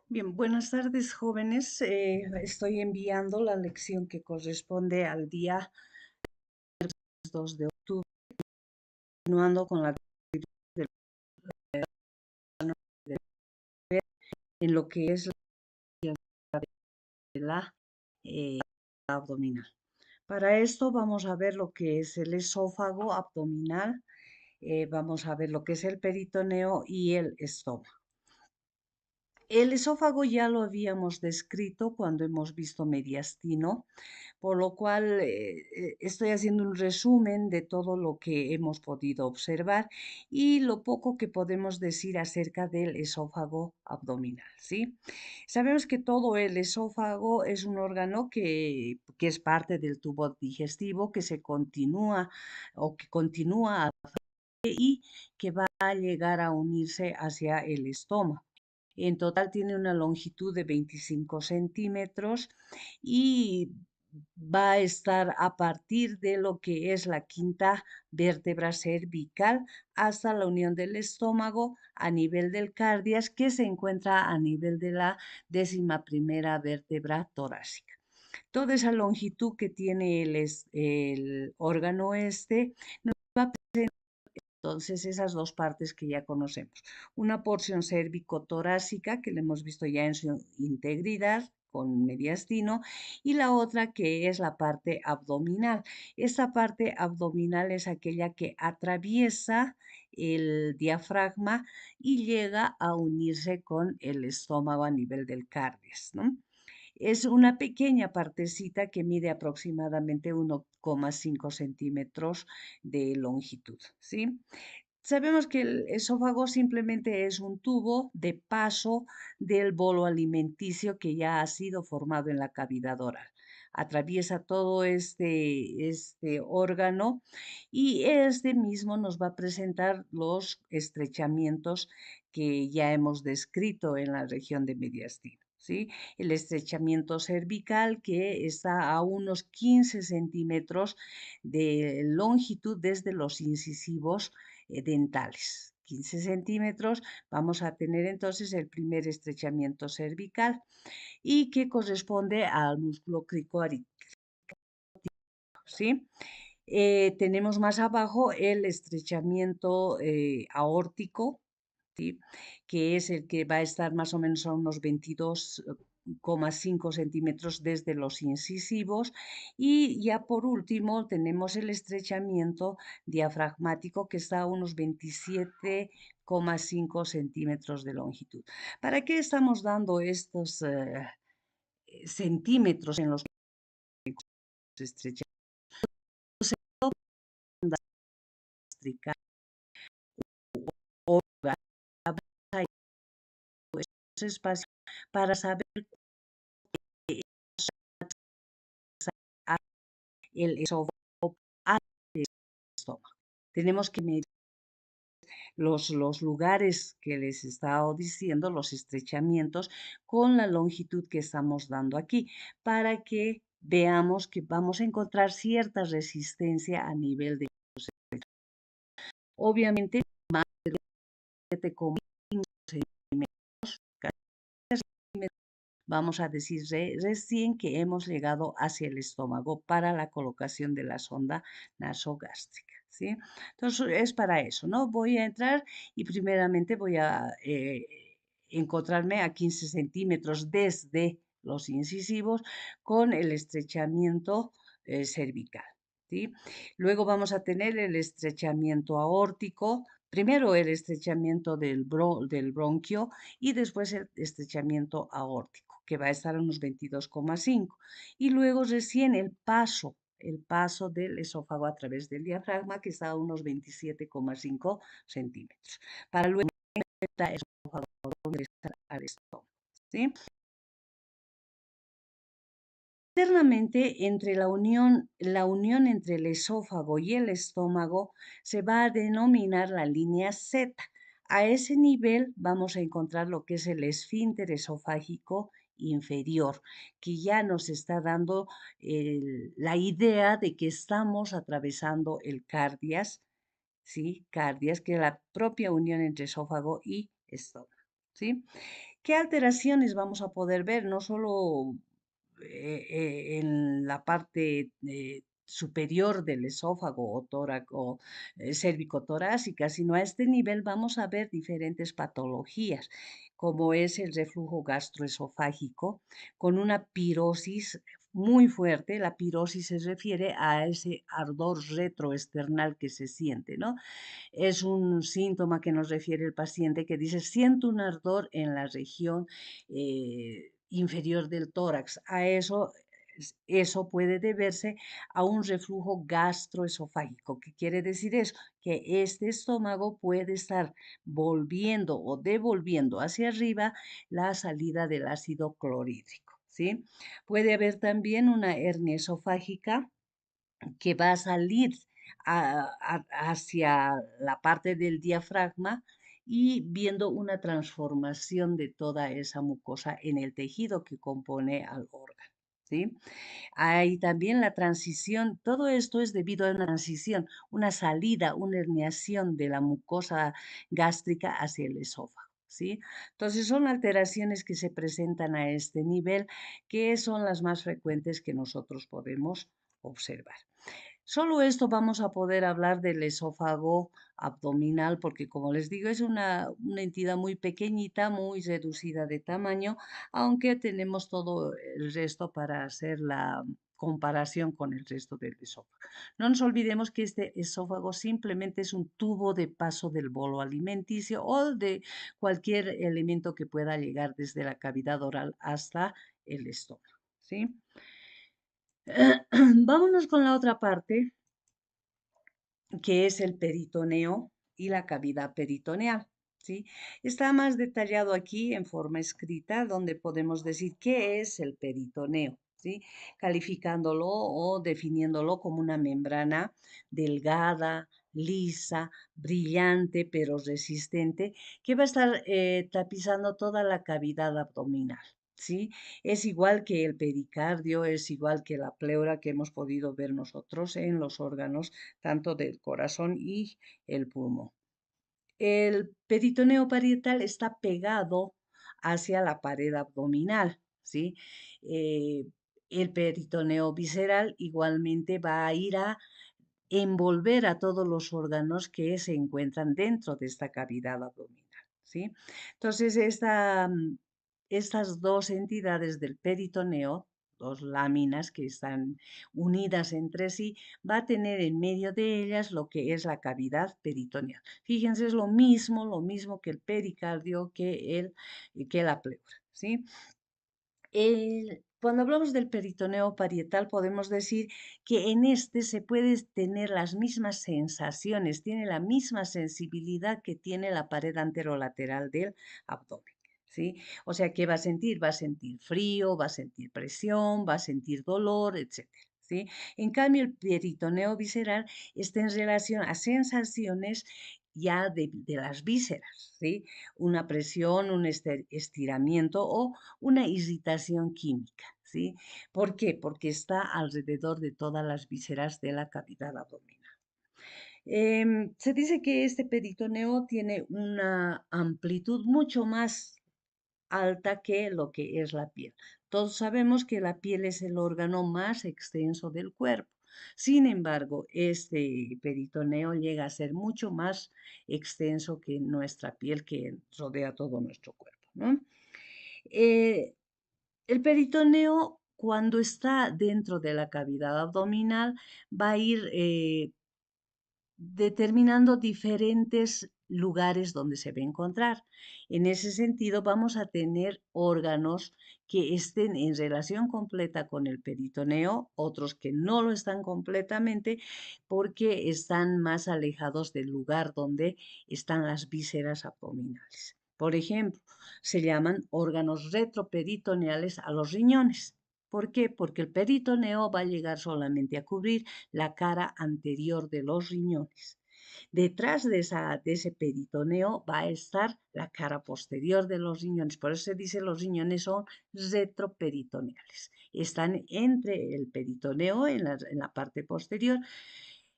Bien, buenas tardes, jóvenes. Estoy enviando la lección que corresponde al día 2 de octubre, continuando con la del- en lo que es la abdominal. Para esto vamos a ver lo que es el esófago abdominal, vamos a ver lo que es el peritoneo y el estómago. El esófago ya lo habíamos descrito cuando hemos visto mediastino, por lo cual estoy haciendo un resumen de todo lo que hemos podido observar y lo poco que podemos decir acerca del esófago abdominal, ¿sí? Sabemos que todo el esófago es un órgano que es parte del tubo digestivo, que se continúa o que continúa y que va a llegar a unirse hacia el estómago. En total tiene una longitud de 25 centímetros y va a estar a partir de lo que es la quinta vértebra cervical hasta la unión del estómago a nivel del cardias, que se encuentra a nivel de la 11ª vértebra torácica. Toda esa longitud que tiene el órgano este nos va a presentar entonces esas dos partes que ya conocemos. Una porción cérvico-torácica que le hemos visto ya en su integridad con mediastino y la otra que es la parte abdominal. Esta parte abdominal es aquella que atraviesa el diafragma y llega a unirse con el estómago a nivel del cardias, ¿no? Es una pequeña partecita que mide aproximadamente 1,5 centímetros de longitud, ¿sí? Sabemos que el esófago simplemente es un tubo de paso del bolo alimenticio que ya ha sido formado en la cavidad oral. Atraviesa todo este órgano y este mismo nos va a presentar los estrechamientos que ya hemos descrito en la región de mediastino, ¿sí? El estrechamiento cervical que está a unos 15 centímetros de longitud desde los incisivos dentales. 15 centímetros, vamos a tener entonces el primer estrechamiento cervical y que corresponde al músculo cricoarítico, ¿sí? Tenemos más abajo el estrechamiento aórtico, ¿sí? Que es el que va a estar más o menos a unos 22,5 centímetros desde los incisivos. Y ya por último tenemos el estrechamiento diafragmático que está a unos 27,5 centímetros de longitud. ¿Para qué estamos dando estos centímetros en los estrechamientos? Espacio para saber el esófago al estómago. Tenemos que medir los lugares que les he estado diciendo, los estrechamientos, con la longitud que estamos dando aquí, para que veamos que vamos a encontrar cierta resistencia a nivel de... Obviamente, más de 7,5 centímetros, vamos a decir recién que hemos llegado hacia el estómago para la colocación de la sonda nasogástrica, ¿sí? Entonces, es para eso, ¿no? Voy a entrar y primeramente voy a encontrarme a 15 centímetros desde los incisivos con el estrechamiento cervical, ¿sí? Luego vamos a tener el estrechamiento aórtico, primero el estrechamiento del bronquio y después el estrechamiento aórtico, que va a estar a unos 22,5. Y luego recién el paso del esófago a través del diafragma, que está a unos 27,5 centímetros. Para luego el esófago ingresar al estómago, ¿sí? Internamente, entre la unión entre el esófago y el estómago se va a denominar la línea Z. A ese nivel vamos a encontrar lo que es el esfínter esofágico inferior, que ya nos está dando la idea de que estamos atravesando el cardias, ¿sí? Cardias, que es la propia unión entre esófago y estómago, ¿sí? ¿Qué alteraciones vamos a poder ver? No solo en la parte superior del esófago o tóraco, cérvico-torácica, sino a este nivel vamos a ver diferentes patologías, como es el reflujo gastroesofágico, con una pirosis muy fuerte. La pirosis se refiere a ese ardor retroesternal que se siente, ¿no? Es un síntoma que nos refiere el paciente que dice, siento un ardor en la región inferior del tórax. Eso puede deberse a un reflujo gastroesofágico. ¿Qué quiere decir eso? Que este estómago puede estar volviendo o devolviendo hacia arriba la salida del ácido clorhídrico, ¿sí? Puede haber también una hernia esofágica que va a salir hacia la parte del diafragma y viendo una transformación de toda esa mucosa en el tejido que compone al órgano. ¿Sí? Hay también la transición, todo esto es debido a una transición, una salida, una herniación de la mucosa gástrica hacia el esófago. ¿Sí? Entonces son alteraciones que se presentan a este nivel, que son las más frecuentes que nosotros podemos observar. Solo esto vamos a poder hablar del esófago abdominal, porque como les digo, es una entidad muy pequeñita, muy reducida de tamaño, aunque tenemos todo el resto para hacer la comparación con el resto del esófago. No nos olvidemos que este esófago simplemente es un tubo de paso del bolo alimenticio o de cualquier elemento que pueda llegar desde la cavidad oral hasta el estómago, ¿sí? Vámonos con la otra parte, que es el peritoneo y la cavidad peritoneal, ¿sí? Está más detallado aquí en forma escrita, donde podemos decir qué es el peritoneo, ¿sí? Calificándolo o definiéndolo como una membrana delgada, lisa, brillante, pero resistente, que va a estar tapizando toda la cavidad abdominal, ¿sí? Es igual que el pericardio, es igual que la pleura que hemos podido ver nosotros en los órganos tanto del corazón y el pulmón. El peritoneo parietal está pegado hacia la pared abdominal, ¿sí? Eh, el peritoneo visceral igualmente va a ir a envolver a todos los órganos que se encuentran dentro de esta cavidad abdominal, ¿sí? Entonces, estas dos entidades del peritoneo, dos láminas que están unidas entre sí, va a tener en medio de ellas lo que es la cavidad peritoneal. Fíjense, es lo mismo que el pericardio, que la pleura, ¿sí? Cuando hablamos del peritoneo parietal, podemos decir que en este se puede tener las mismas sensaciones, tiene la misma sensibilidad que tiene la pared anterolateral del abdomen, ¿sí? O sea, ¿qué va a sentir? Va a sentir frío, va a sentir presión, va a sentir dolor, etcétera, ¿sí? En cambio, el peritoneo visceral está en relación a sensaciones ya de las vísceras, ¿sí? Una presión, un estiramiento o una irritación química, ¿sí? ¿Por qué? Porque está alrededor de todas las vísceras de la cavidad abdominal. Se dice que este peritoneo tiene una amplitud mucho más alta que lo que es la piel. Todos sabemos que la piel es el órgano más extenso del cuerpo. Sin embargo, este peritoneo llega a ser mucho más extenso que nuestra piel que rodea todo nuestro cuerpo, ¿no? Eh, el peritoneo, cuando está dentro de la cavidad abdominal, va a ir determinando diferentes lugares donde se va a encontrar. En ese sentido, vamos a tener órganos que estén en relación completa con el peritoneo, otros que no lo están completamente porque están más alejados del lugar donde están las vísceras abdominales. Por ejemplo, se llaman órganos retroperitoneales a los riñones. ¿Por qué? Porque el peritoneo va a llegar solamente a cubrir la cara anterior de los riñones. Detrás de ese peritoneo va a estar la cara posterior de los riñones. Por eso se dice los riñones son retroperitoneales. Están entre el peritoneo en la parte posterior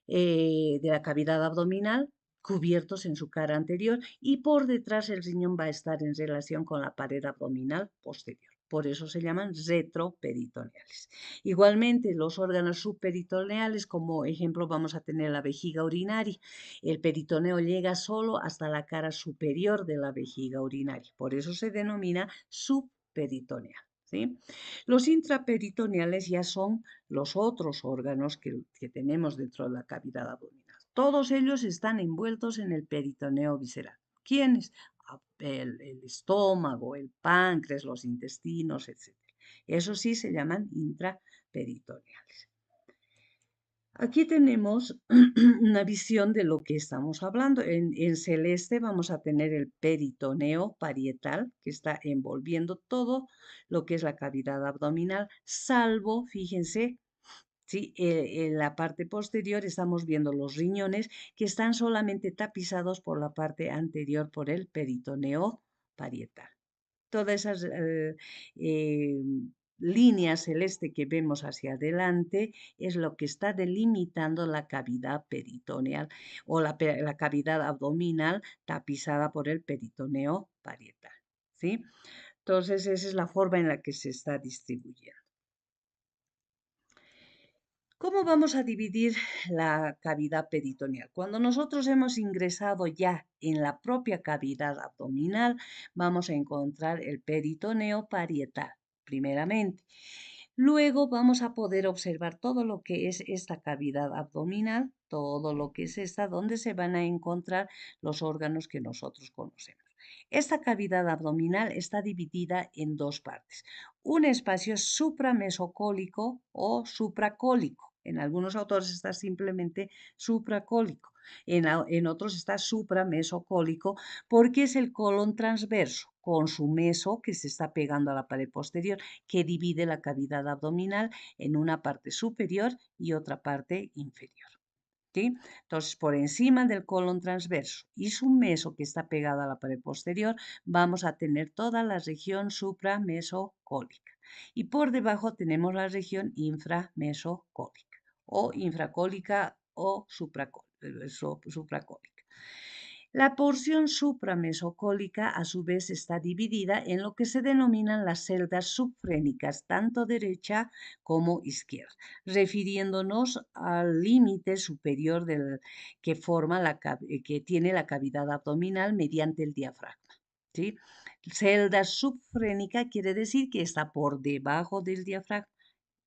de la cavidad abdominal cubiertos en su cara anterior y por detrás el riñón va a estar en relación con la pared abdominal posterior. Por eso se llaman retroperitoneales. Igualmente, los órganos subperitoneales, como ejemplo, vamos a tener la vejiga urinaria. El peritoneo llega solo hasta la cara superior de la vejiga urinaria. Por eso se denomina subperitoneal. ¿Sí? Los intraperitoneales ya son los otros órganos que tenemos dentro de la cavidad abdominal. Todos ellos están envueltos en el peritoneo visceral. ¿Quiénes? El estómago, el páncreas, los intestinos, etc. Eso sí se llaman intraperitoneales. Aquí tenemos una visión de lo que estamos hablando. En celeste vamos a tener el peritoneo parietal, que está envolviendo todo lo que es la cavidad abdominal, salvo, fíjense, ¿sí? En la parte posterior estamos viendo los riñones que están solamente tapizados por la parte anterior por el peritoneo parietal. Todas esas líneas celeste que vemos hacia adelante es lo que está delimitando la cavidad peritoneal o la cavidad abdominal tapizada por el peritoneo parietal. ¿Sí? Entonces, esa es la forma en la que se está distribuyendo. ¿Cómo vamos a dividir la cavidad peritoneal? Cuando nosotros hemos ingresado ya en la propia cavidad abdominal, vamos a encontrar el peritoneo parietal, primeramente. Luego vamos a poder observar todo lo que es esta cavidad abdominal, todo lo que es esta, donde se van a encontrar los órganos que nosotros conocemos. Esta cavidad abdominal está dividida en dos partes. Un espacio supramesocólico o supracólico. En algunos autores está simplemente supracólico. En otros está supramesocólico porque es el colon transverso con su meso que se está pegando a la pared posterior que divide la cavidad abdominal en una parte superior y otra parte inferior. ¿Sí? Entonces, por encima del colon transverso y su meso que está pegado a la pared posterior, vamos a tener toda la región supramesocólica. Y por debajo tenemos la región inframesocólica o infracólica o supracólica. La porción supramesocólica a su vez está dividida en lo que se denominan las celdas subfrénicas, tanto derecha como izquierda, refiriéndonos al límite superior que tiene la cavidad abdominal mediante el diafragma. ¿Sí? Celda subfrénica quiere decir que está por debajo del diafragma.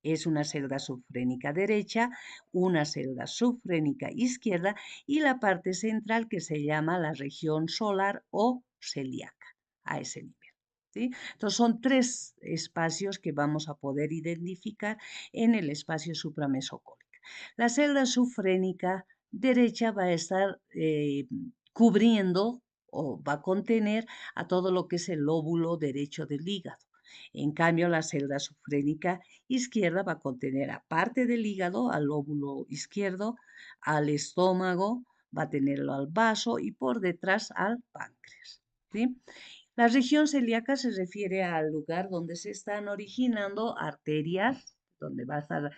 Es una celda subfrénica derecha, una celda subfrénica izquierda y la parte central que se llama la región solar o celíaca, a ese nivel. ¿Sí? Entonces son tres espacios que vamos a poder identificar en el espacio supramesocólico. La celda subfrénica derecha va a estar cubriendo o va a contener a todo lo que es el lóbulo derecho del hígado. En cambio, la celda subfrénica izquierda va a contener, aparte del hígado, al lóbulo izquierdo, al estómago, va a tenerlo al vaso y por detrás al páncreas. ¿Sí? La región celíaca se refiere al lugar donde se están originando arterias, donde va a estar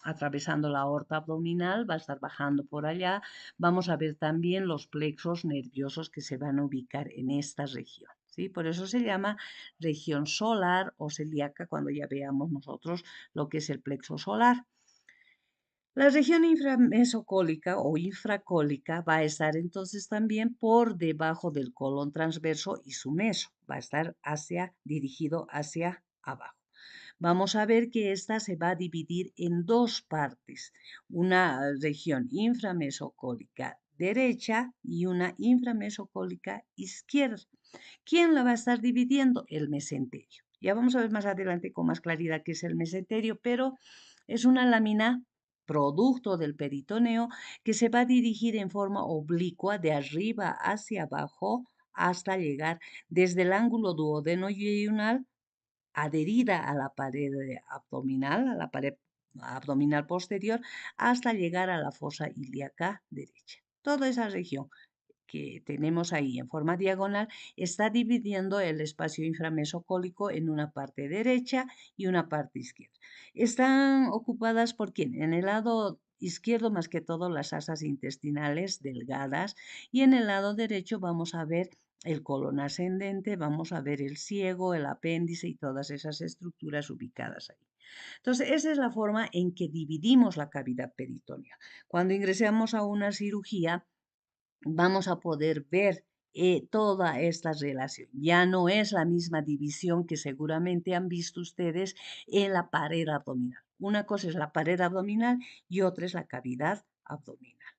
atravesando la aorta abdominal, va a estar bajando por allá. Vamos a ver también los plexos nerviosos que se van a ubicar en esta región. ¿Sí? Por eso se llama región solar o celíaca cuando ya veamos nosotros lo que es el plexo solar. La región inframesocólica o infracólica va a estar entonces también por debajo del colon transverso y su meso, va a estar dirigido hacia abajo. Vamos a ver que esta se va a dividir en dos partes, una región inframesocólica derecha y una inframesocólica izquierda. ¿Quién la va a estar dividiendo? El mesenterio. Ya vamos a ver más adelante con más claridad qué es el mesenterio, pero es una lámina producto del peritoneo que se va a dirigir en forma oblicua de arriba hacia abajo hasta llegar desde el ángulo duodeno-yeyunal adherida a la pared abdominal, a la pared abdominal posterior, hasta llegar a la fosa ilíaca derecha. Toda esa región que tenemos ahí en forma diagonal está dividiendo el espacio inframesocólico en una parte derecha y una parte izquierda. ¿Están ocupadas por quién? En el lado izquierdo más que todo las asas intestinales delgadas y en el lado derecho vamos a ver el colon ascendente, vamos a ver el ciego, el apéndice y todas esas estructuras ubicadas ahí. Entonces, esa es la forma en que dividimos la cavidad peritoneal. Cuando ingresamos a una cirugía, vamos a poder ver toda esta relación. Ya no es la misma división que seguramente han visto ustedes en la pared abdominal. Una cosa es la pared abdominal y otra es la cavidad abdominal.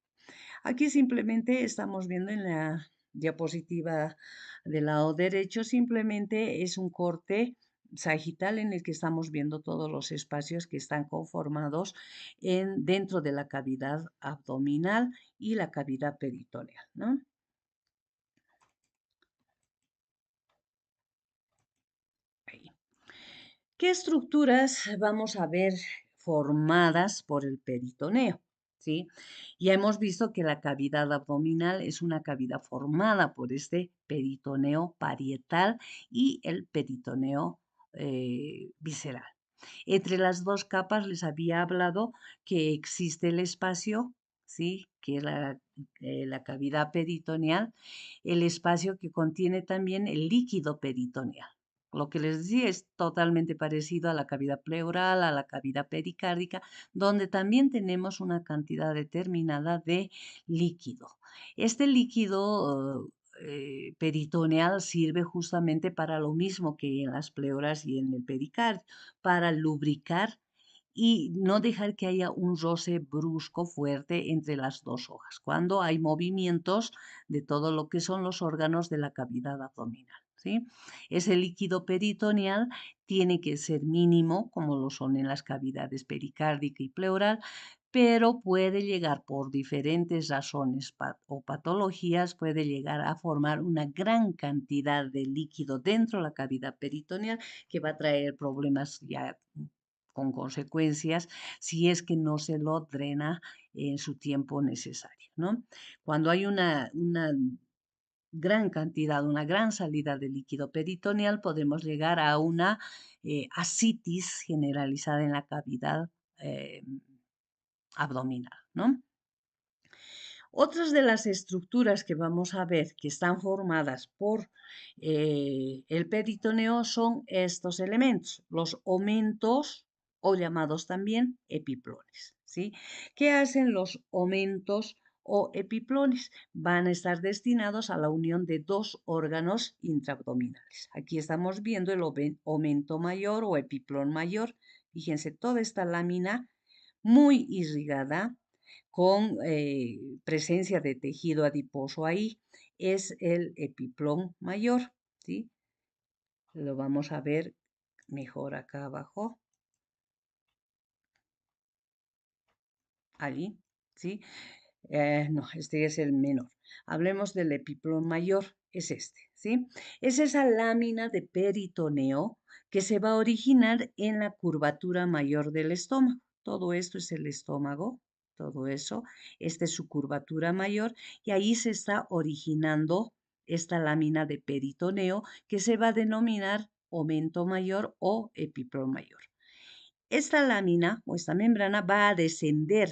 Aquí simplemente estamos viendo en la diapositiva del lado derecho, simplemente es un corte sagital en el que estamos viendo todos los espacios que están conformados dentro de la cavidad abdominal y la cavidad peritoneal, ¿no? Ahí. ¿Qué estructuras vamos a ver formadas por el peritoneo? ¿Sí? Ya hemos visto que la cavidad abdominal es una cavidad formada por este peritoneo parietal y el peritoneo visceral. Entre las dos capas les había hablado que existe el espacio, ¿sí? Que es la cavidad peritoneal, el espacio que contiene también el líquido peritoneal. Lo que les decía es totalmente parecido a la cavidad pleural, a la cavidad pericárdica, donde también tenemos una cantidad determinada de líquido. Este líquido peritoneal sirve justamente para lo mismo que en las pleuras y en el pericardio, para lubricar y no dejar que haya un roce brusco fuerte entre las dos hojas, cuando hay movimientos de todo lo que son los órganos de la cavidad abdominal. ¿Sí? Ese líquido peritoneal tiene que ser mínimo, como lo son en las cavidades pericárdica y pleural, pero puede llegar por diferentes razones o patologías, puede llegar a formar una gran cantidad de líquido dentro de la cavidad peritoneal que va a traer problemas ya con consecuencias si es que no se lo drena en su tiempo necesario, ¿no? Cuando hay una gran cantidad, una gran salida de líquido peritoneal, podemos llegar a una ascitis generalizada en la cavidad eh, abdominal, ¿no? Otras de las estructuras que vamos a ver que están formadas por el peritoneo son estos elementos, los omentos o llamados también epiplones, ¿sí? ¿Qué hacen los omentos o epiplones? Van a estar destinados a la unión de dos órganos intraabdominales. Aquí estamos viendo el omento mayor o epiplón mayor. Fíjense, toda esta lámina muy irrigada con presencia de tejido adiposo ahí, es el epiplón mayor, ¿sí? Lo vamos a ver mejor acá abajo, allí, ¿sí? No, este es el menor. Hablemos del epiplón mayor, es este, ¿sí? Es esa lámina de peritoneo que se va a originar en la curvatura mayor del estómago. Todo esto es el estómago, todo eso, esta es su curvatura mayor y ahí se está originando esta lámina de peritoneo que se va a denominar aumento mayor o epiplón mayor. Esta lámina o esta membrana va a descender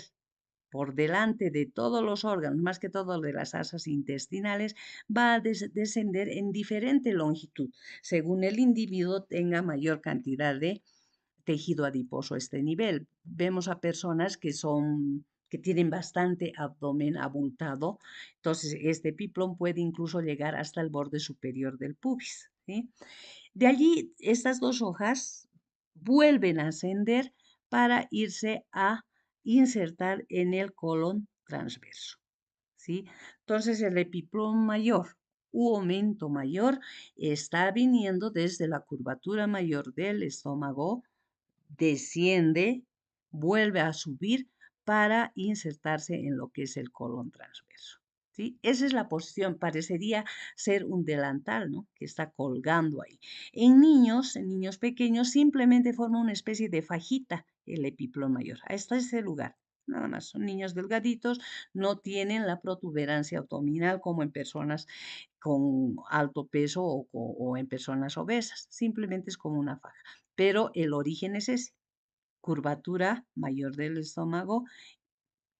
por delante de todos los órganos, más que todo de las asas intestinales, va a descender en diferente longitud, según el individuo tenga mayor cantidad de tejido adiposo a este nivel. Vemos a personas que tienen bastante abdomen abultado, entonces este piplón puede incluso llegar hasta el borde superior del pubis, ¿sí? De allí, estas dos hojas vuelven a ascender para irse a insertar en el colon transverso, ¿sí? Entonces, el epiplón mayor u aumento mayor está viniendo desde la curvatura mayor del estómago, desciende, vuelve a subir para insertarse en lo que es el colon transverso. ¿Sí? Esa es la posición, parecería ser un delantal, ¿no? Que está colgando ahí. En niños pequeños, simplemente forma una especie de fajita el epiplón mayor. Hasta ese lugar. Nada más, son niños delgaditos, no tienen la protuberancia abdominal como en personas con alto peso o en personas obesas. Simplemente es como una faja. Pero el origen es ese, curvatura mayor del estómago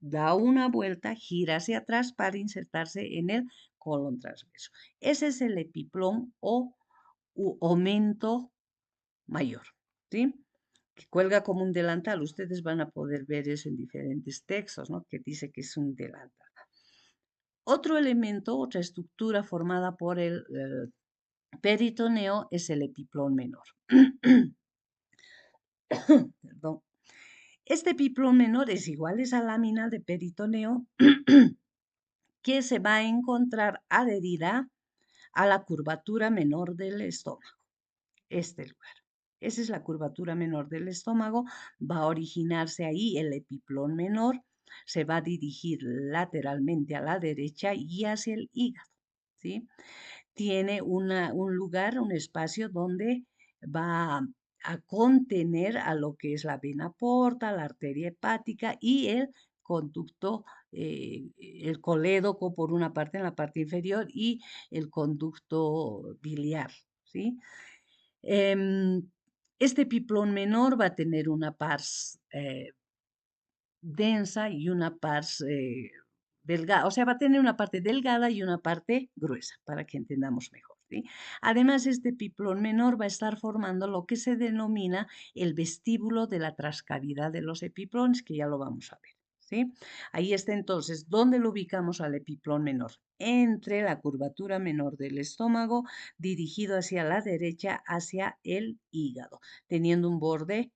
da una vuelta, gira hacia atrás para insertarse en el colon transverso. Ese es el epiplón o aumento mayor, ¿sí? Que cuelga como un delantal. Ustedes van a poder ver eso en diferentes textos, ¿no? Que dice que es un delantal. Otro elemento, otra estructura formada por el peritoneo es el epiplón menor. Perdón. Este epiplón menor es igual a esa lámina de peritoneo que se va a encontrar adherida a la curvatura menor del estómago. Este lugar. Esa es la curvatura menor del estómago. Va a originarse ahí el epiplón menor. Se va a dirigir lateralmente a la derecha y hacia el hígado, ¿sí? Tiene un lugar, un espacio donde va a contener a lo que es la vena porta, la arteria hepática y el conducto, el colédoco por una parte en la parte inferior y el conducto biliar, ¿sí? Este epiplón menor va a tener una pars densa y una pars delgada, o sea, va a tener una parte delgada y una parte gruesa, para que entendamos mejor, ¿sí? Además, este epiplón menor va a estar formando lo que se denomina el vestíbulo de la trascavidad de los epiplones, que ya lo vamos a ver, ¿sí? Ahí está entonces, ¿dónde lo ubicamos al epiplón menor? Entre la curvatura menor del estómago, dirigido hacia la derecha, hacia el hígado, teniendo un borde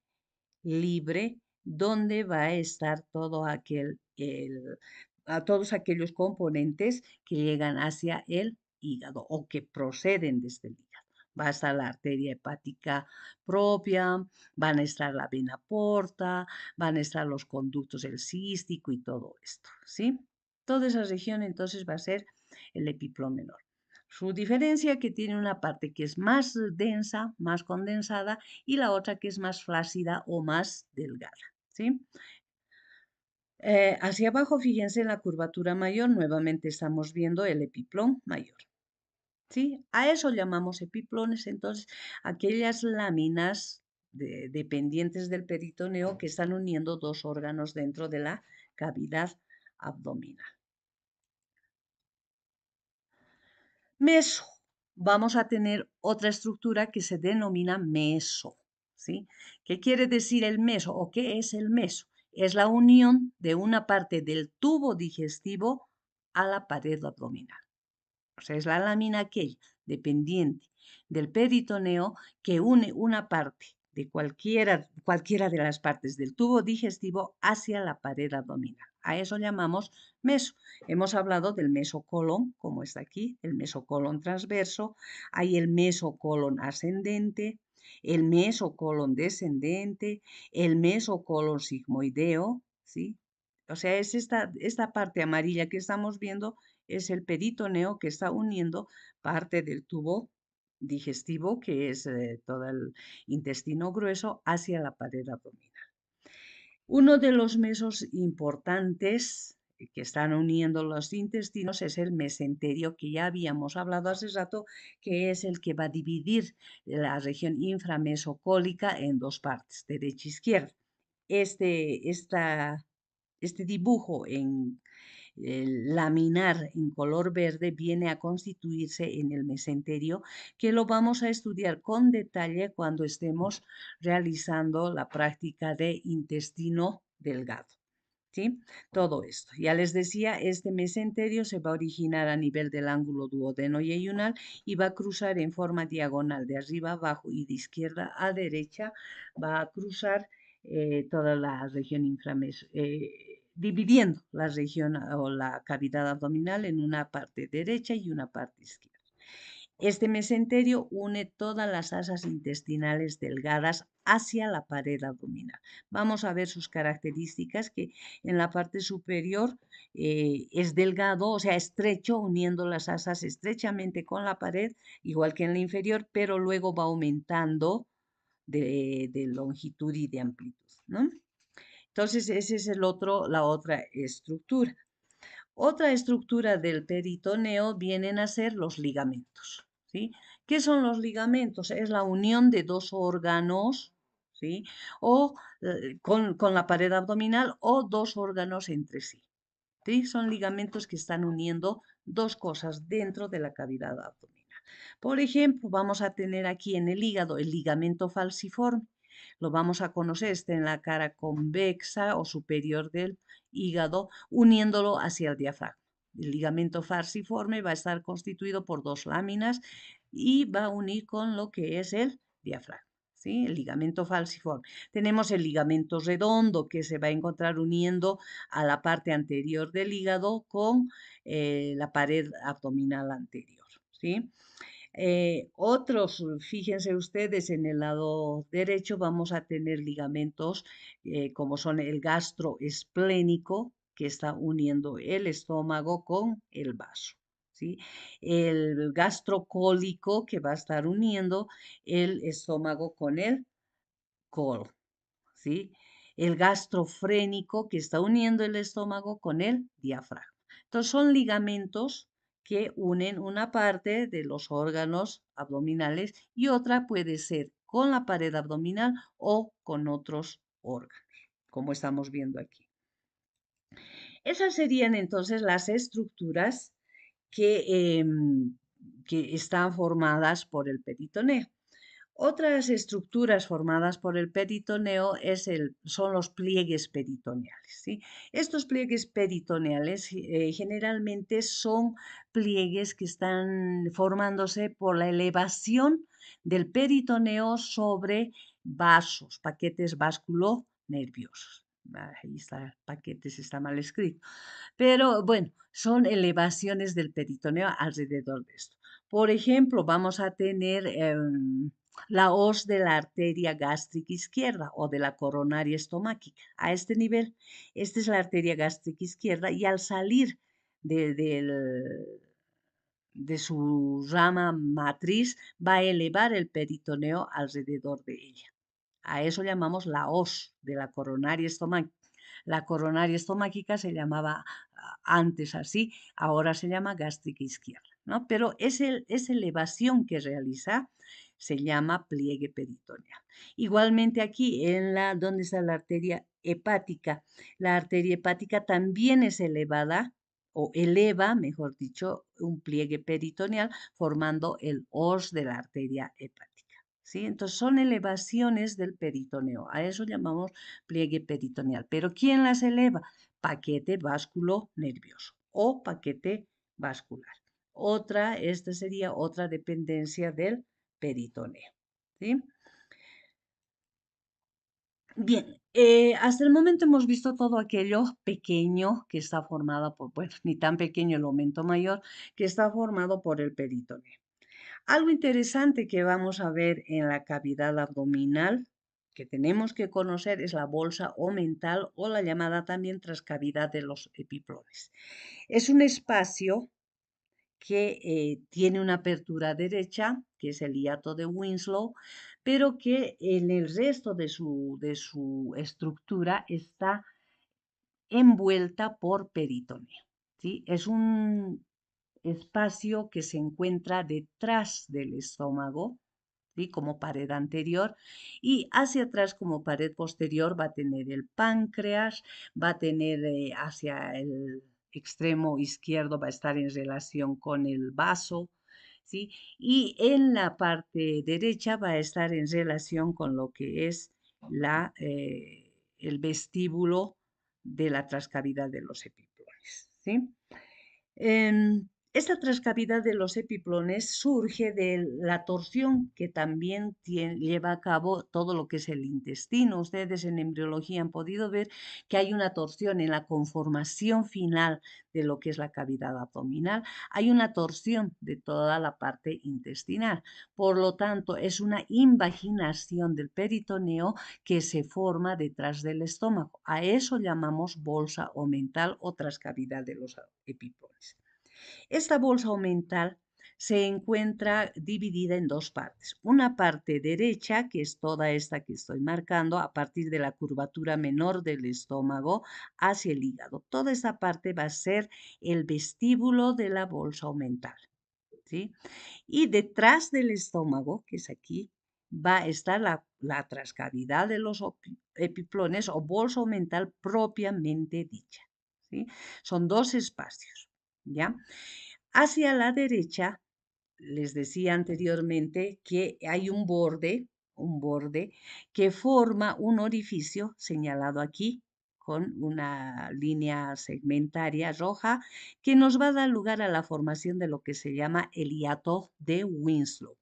libre donde va a estar todo a todos aquellos componentes que llegan hacia el hígado o que proceden desde el hígado. Va a estar la arteria hepática propia, van a estar la vena porta, van a estar los conductos del cístico y todo esto, ¿sí? Toda esa región entonces va a ser el epiplón menor. Su diferencia que tiene una parte que es más densa, más condensada, y la otra que es más flácida o más delgada, ¿sí? Hacia abajo, fíjense en la curvatura mayor, nuevamente estamos viendo el epiplón mayor, ¿sí? A eso llamamos epiplones, entonces, aquellas láminas dependientes del peritoneo que están uniendo dos órganos dentro de la cavidad abdominal. Meso. Vamos a tener otra estructura que se denomina meso, ¿sí? ¿Qué quiere decir el meso o qué es el meso? Es la unión de una parte del tubo digestivo a la pared abdominal. O sea, es la lámina aquella dependiente del peritoneo que une una parte de cualquiera de las partes del tubo digestivo hacia la pared abdominal. A eso llamamos meso. Hemos hablado del mesocolon, como está aquí, el mesocolon transverso, hay el mesocolon ascendente, el mesocolon descendente, el mesocolon sigmoideo, ¿sí? O sea, es esta parte amarilla que estamos viendo es el peritoneo que está uniendo parte del tubo digestivo, que es todo el intestino grueso, hacia la pared abdominal. Uno de los mesos importantes que están uniendo los intestinos es el mesenterio, que ya habíamos hablado hace rato, que es el que va a dividir la región inframesocólica en dos partes, derecha e izquierda. Este dibujo en laminar en color verde viene a constituirse en el mesenterio, que lo vamos a estudiar con detalle cuando estemos realizando la práctica de intestino delgado. ¿Sí? Todo esto. Ya les decía, este mesenterio se va a originar a nivel del ángulo duodeno y iyunal y va a cruzar en forma diagonal de arriba a abajo y de izquierda a derecha, va a cruzar toda la región dividiendo la región o la cavidad abdominal en una parte derecha y una parte izquierda. Este mesenterio une todas las asas intestinales delgadas hacia la pared abdominal. Vamos a ver sus características, que en la parte superior es delgado, o sea, estrecho, uniendo las asas estrechamente con la pared, igual que en la inferior, pero luego va aumentando de longitud y de amplitud, ¿no? Entonces, ese es la otra estructura. Otra estructura del peritoneo vienen a ser los ligamentos, ¿sí? ¿Qué son los ligamentos? Es la unión de dos órganos, ¿sí? O con la pared abdominal o dos órganos entre sí. ¿Sí? Son ligamentos que están uniendo dos cosas dentro de la cavidad abdominal. Por ejemplo, vamos a tener aquí en el hígado el ligamento falciforme. Lo vamos a conocer, está en la cara convexa o superior del hígado, uniéndolo hacia el diafragma. El ligamento falciforme va a estar constituido por dos láminas y va a unir con lo que es el diafragma. ¿Sí? El ligamento falciforme. Tenemos el ligamento redondo que se va a encontrar uniendo a la parte anterior del hígado con la pared abdominal anterior. ¿Sí? Fíjense ustedes, en el lado derecho vamos a tener ligamentos como son el gastroesplénico, que está uniendo el estómago con el vaso. ¿Sí? El gastrocólico, que va a estar uniendo el estómago con el colon. ¿Sí? El gastrofrénico, que está uniendo el estómago con el diafragma. Entonces son ligamentos que unen una parte de los órganos abdominales y otra puede ser con la pared abdominal o con otros órganos, como estamos viendo aquí. Esas serían entonces las estructuras que están formadas por el peritoneo. Otras estructuras formadas por el peritoneo son los pliegues peritoneales. ¿Sí? Estos pliegues peritoneales generalmente son pliegues que están formándose por la elevación del peritoneo sobre vasos, paquetes vasculonerviosos. Ahí está, paquetes está mal escrito. Pero bueno, son elevaciones del peritoneo alrededor de esto. Por ejemplo, vamos a tener la hoz de la arteria gástrica izquierda o de la coronaria estomáquica. A este nivel, esta es la arteria gástrica izquierda y al salir de su rama matriz va a elevar el peritoneo alrededor de ella. A eso llamamos la hoz de la coronaria estomáquica. La coronaria estomáquica se llamaba antes así, ahora se llama gástrica izquierda, ¿no? Pero esa elevación que realiza se llama pliegue peritoneal. Igualmente aquí, donde está la arteria hepática también es elevada o eleva, mejor dicho, un pliegue peritoneal formando el os de la arteria hepática. ¿Sí? Entonces son elevaciones del peritoneo, a eso llamamos pliegue peritoneal. ¿Pero quién las eleva? Paquete vasculonervioso o paquete vascular. Esta sería otra dependencia del peritoneo. ¿Sí? Bien, hasta el momento hemos visto todo aquello pequeño que está formado por, bueno, ni tan pequeño el aumento mayor, que está formado por el peritoneo. Algo interesante que vamos a ver en la cavidad abdominal que tenemos que conocer es la bolsa omental o la llamada también transcavidad de los epiplones. Es un espacio que tiene una apertura derecha, que es el hiato de Winslow, pero que en el resto de su estructura está envuelta por peritoneo. ¿Sí? Es un espacio que se encuentra detrás del estómago, ¿sí? Como pared anterior, y hacia atrás como pared posterior va a tener el páncreas, va a tener hacia el extremo izquierdo, va a estar en relación con el vaso, ¿sí? Y en la parte derecha va a estar en relación con lo que es el vestíbulo de la transcavidad de los epiplones, ¿sí? Esta transcavidad de los epiplones surge de la torsión que también lleva a cabo todo lo que es el intestino. Ustedes en embriología han podido ver que hay una torsión en la conformación final de lo que es la cavidad abdominal. Hay una torsión de toda la parte intestinal. Por lo tanto, es una invaginación del peritoneo que se forma detrás del estómago. A eso llamamos bolsa omental o transcavidad de los epiplones. Esta bolsa omental se encuentra dividida en dos partes. Una parte derecha, que es toda esta que estoy marcando, a partir de la curvatura menor del estómago hacia el hígado. Toda esta parte va a ser el vestíbulo de la bolsa omental. ¿Sí? Y detrás del estómago, que es aquí, va a estar la transcavidad de los epiplones o bolso mental propiamente dicha. ¿Sí? Son dos espacios, ¿ya? Hacia la derecha, les decía anteriormente que hay un borde que forma un orificio señalado aquí con una línea segmentaria roja que nos va a dar lugar a la formación de lo que se llama el hiato de Winslow.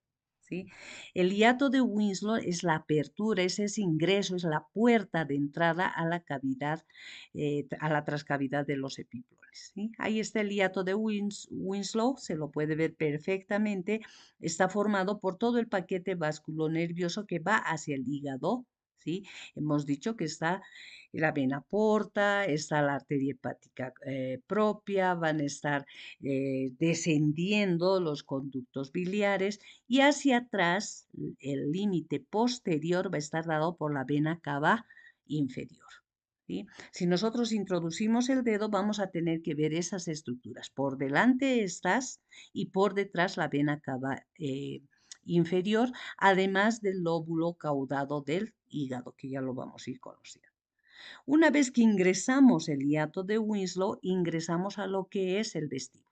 ¿Sí? El hiato de Winslow es la apertura, es ese ingreso, es la puerta de entrada a la cavidad, a la transcavidad de los epiplones. ¿Sí? Ahí está el hiato de Winslow, se lo puede ver perfectamente. Está formado por todo el paquete vasculonervioso que va hacia el hígado. ¿Sí? Hemos dicho que está la vena porta, está la arteria hepática propia, van a estar descendiendo los conductos biliares y hacia atrás el límite posterior va a estar dado por la vena cava inferior. ¿Sí? Si nosotros introducimos el dedo, vamos a tener que ver esas estructuras. Por delante estas y por detrás la vena cava inferior, además del lóbulo caudado del hígado, que ya lo vamos a ir conociendo. Una vez que ingresamos el hiato de Winslow, ingresamos a lo que es el vestíbulo.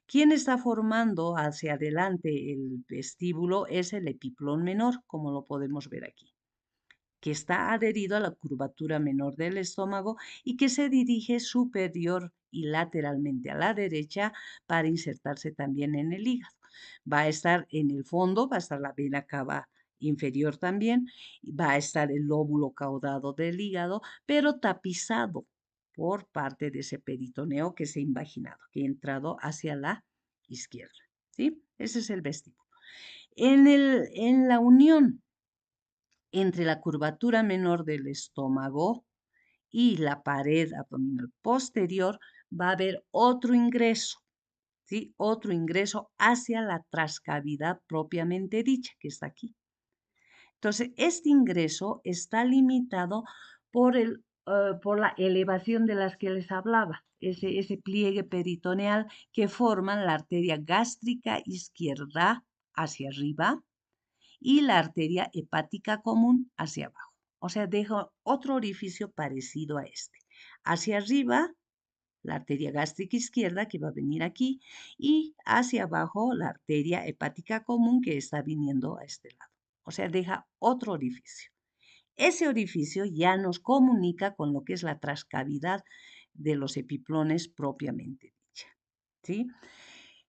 ¿Quién está formando hacia adelante el vestíbulo? Es el epiplón menor, como lo podemos ver aquí, que está adherido a la curvatura menor del estómago y que se dirige superior y lateralmente a la derecha para insertarse también en el hígado. Va a estar en el fondo, va a estar la vena cava inferior también, va a estar el lóbulo caudado del hígado, pero tapizado por parte de ese peritoneo que se ha invaginado, que ha entrado hacia la izquierda. ¿Sí? Ese es el vestíbulo. En la unión entre la curvatura menor del estómago y la pared abdominal posterior va a haber otro ingreso, ¿sí? Otro ingreso hacia la transcavidad propiamente dicha, que está aquí. Entonces, este ingreso está limitado por la elevación de las que les hablaba, ese pliegue peritoneal que forman la arteria gástrica izquierda hacia arriba y la arteria hepática común hacia abajo. O sea, dejo otro orificio parecido a este. Hacia arriba, la arteria gástrica izquierda que va a venir aquí y hacia abajo la arteria hepática común que está viniendo a este lado. O sea, deja otro orificio. Ese orificio ya nos comunica con lo que es la transcavidad de los epiplones propiamente dicha. ¿Sí?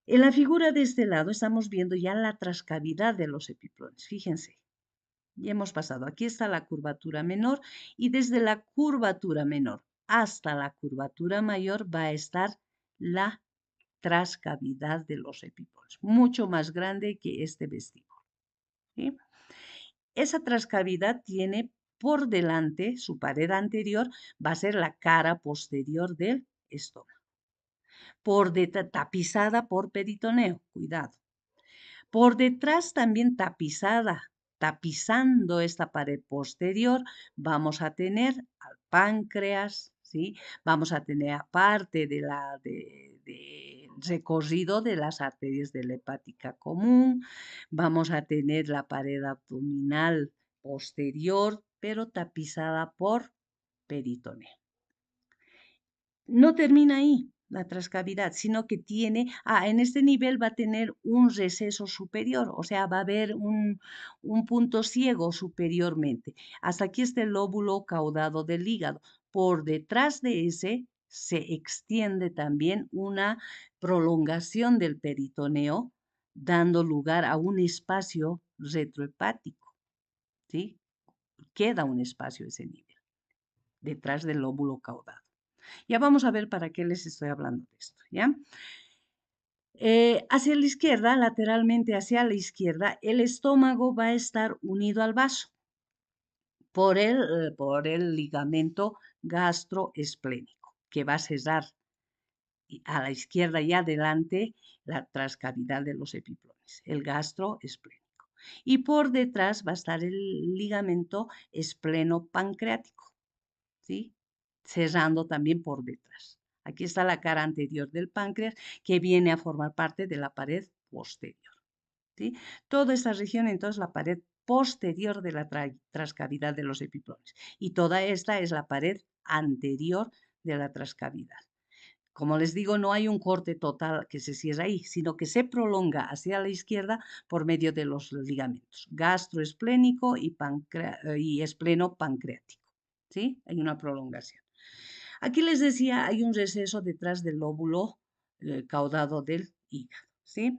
En la figura de este lado estamos viendo ya la transcavidad de los epiplones. Fíjense, ya hemos pasado. Aquí está la curvatura menor y desde la curvatura menor hasta la curvatura mayor va a estar la transcavidad de los epiplones, mucho más grande que este vestíbulo. ¿Sí? Esa transcavidad tiene por delante, su pared anterior va a ser la cara posterior del estómago, tapizada por peritoneo, cuidado. Por detrás también tapizando esta pared posterior, vamos a tener al páncreas, ¿sí? Vamos a tener aparte de recorrido de las arterias de la hepática común, vamos a tener la pared abdominal posterior, pero tapizada por peritoneo. No termina ahí la transcavidad, sino que en este nivel va a tener un receso superior, o sea, va a haber un punto ciego superiormente. Hasta aquí está el lóbulo caudado del hígado. Por detrás de ese se extiende también una prolongación del peritoneo, dando lugar a un espacio retrohepático, ¿sí? Queda un espacio ese nivel, detrás del lóbulo caudado. Ya vamos a ver para qué les estoy hablando de esto, ¿ya? Hacia la izquierda, lateralmente hacia la izquierda, el estómago va a estar unido al vaso por el ligamento gastroesplénico, que va a cerrar a la izquierda y adelante la transcavidad de los epiplones, el gastroesplénico. Y por detrás va a estar el ligamento esplenopancreático, ¿sí? Cerrando también por detrás. Aquí está la cara anterior del páncreas que viene a formar parte de la pared posterior. ¿Sí? Toda esta región, entonces, la pared posterior de la trascavidad de los epiplones. Y toda esta es la pared anterior de la trascavidad. Como les digo, no hay un corte total que se cierra ahí, sino que se prolonga hacia la izquierda por medio de los ligamentos gastroesplénico y espleno-pancreático. ¿Sí? Hay una prolongación. Aquí les decía, hay un receso detrás del lóbulo caudado del hígado. ¿Sí?